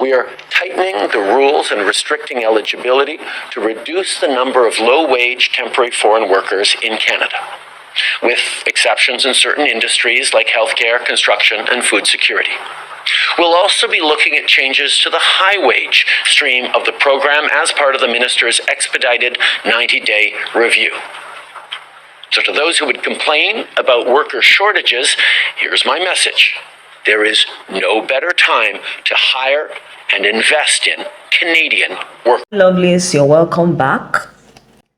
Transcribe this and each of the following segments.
We are tightening the rules and restricting eligibility to reduce the number of low-wage temporary foreign workers in Canada, with exceptions in certain industries like healthcare, construction, and food security. We'll also be looking at changes to the high-wage stream of the program as part of the Minister's expedited 90-day review. So to those who would complain about worker shortages, here's my message. There is no better time to hire and invest in Canadian workers. Lovelies, you're welcome back.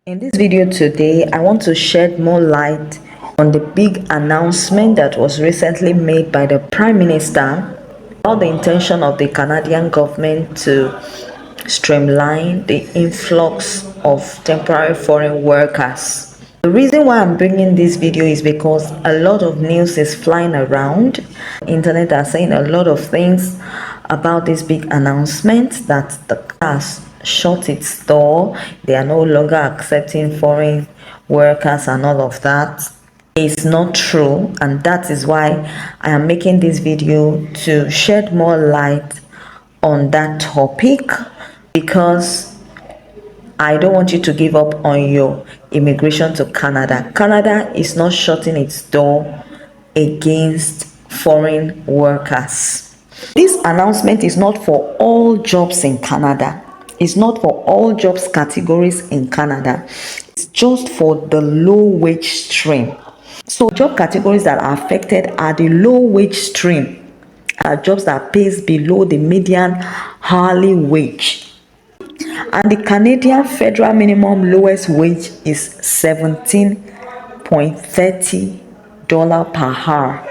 In this video today, I want to shed more light on the big announcement that was recently made by the Prime Minister about the intention of the Canadian government to streamline the influx of temporary foreign workers. The reason why I'm bringing this video is because a lot of news is flying around. Internet are saying a lot of things about this big announcement that the class shut its door. They are no longer accepting foreign workers and all of that. It's not true, and that is why I am making this video to shed more light on that topic, because I don't want you to give up on your immigration to Canada. Canada is not shutting its door against foreign workers. This announcement is not for all jobs in Canada. It's not for all jobs categories in Canada. It's just for the low wage stream. So job categories that are affected are the low wage stream, are jobs that pays below the median hourly wage. And the Canadian federal minimum lowest wage is $17.30 per hour.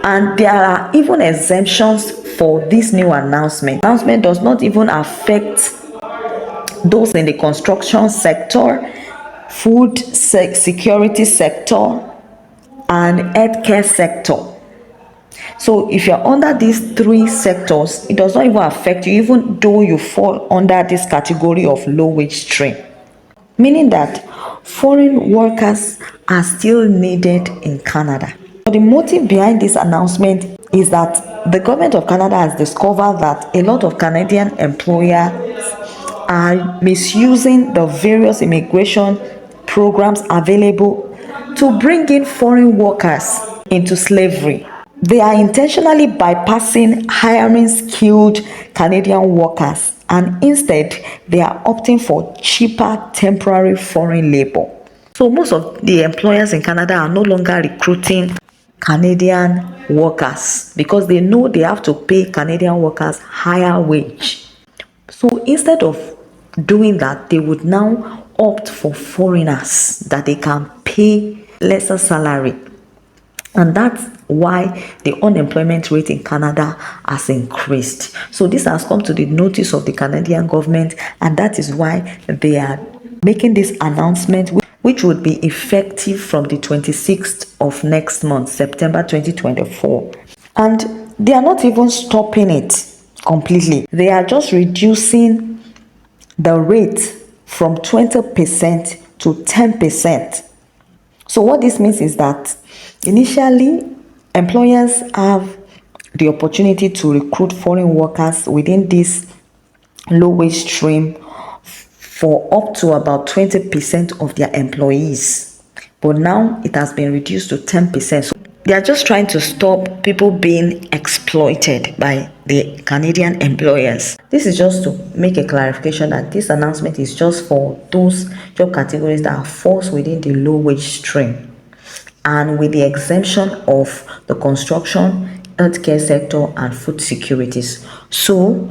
And there are even exemptions for this new announcement. The announcement does not even affect those in the construction sector, food security sector, and healthcare sector. So if you're under these three sectors, it does not even affect you, even though you fall under this category of low wage stream. Meaning that foreign workers are still needed in Canada. But the motive behind this announcement is that the government of Canada has discovered that a lot of Canadian employers are misusing the various immigration programs available to bring in foreign workers into slavery. They are intentionally bypassing hiring skilled Canadian workers, and instead they are opting for cheaper temporary foreign labor. So most of the employers in Canada are no longer recruiting Canadian workers because they know they have to pay Canadian workers higher wage. So instead of doing that, they would now opt for foreigners that they can pay lesser salary. And that's why the unemployment rate in Canada has increased. So this has come to the notice of the Canadian government, and that is why they are making this announcement, which would be effective from the 26th of next month, September 2024. And they are not even stopping it completely. They are just reducing the rate from 20% to 10%. So what this means is that initially, employers have the opportunity to recruit foreign workers within this low wage stream for up to about 20% of their employees. But now it has been reduced to 10%. So they are just trying to stop people being exploited by the Canadian employers. This is just to make a clarification that this announcement is just for those job categories that are falls within the low wage stream, and with the exemption of the construction, healthcare sector, and food securities. So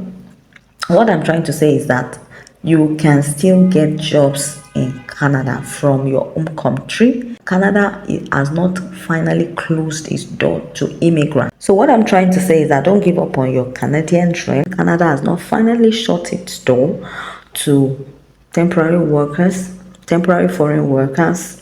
what I'm trying to say is that you can still get jobs in Canada from your home country. Canada has not finally closed its door to immigrants. So what I'm trying to say is that don't give up on your Canadian dream. Canada has not finally shut its door to temporary workers, temporary foreign workers.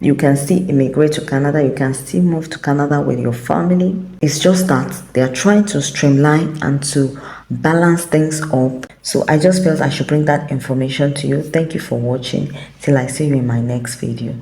You can still immigrate to Canada. You can still move to Canada with your family. It's just that they are trying to streamline and to balance things up. So I just felt I should bring that information to you. Thank you for watching. Till I see you in my next video.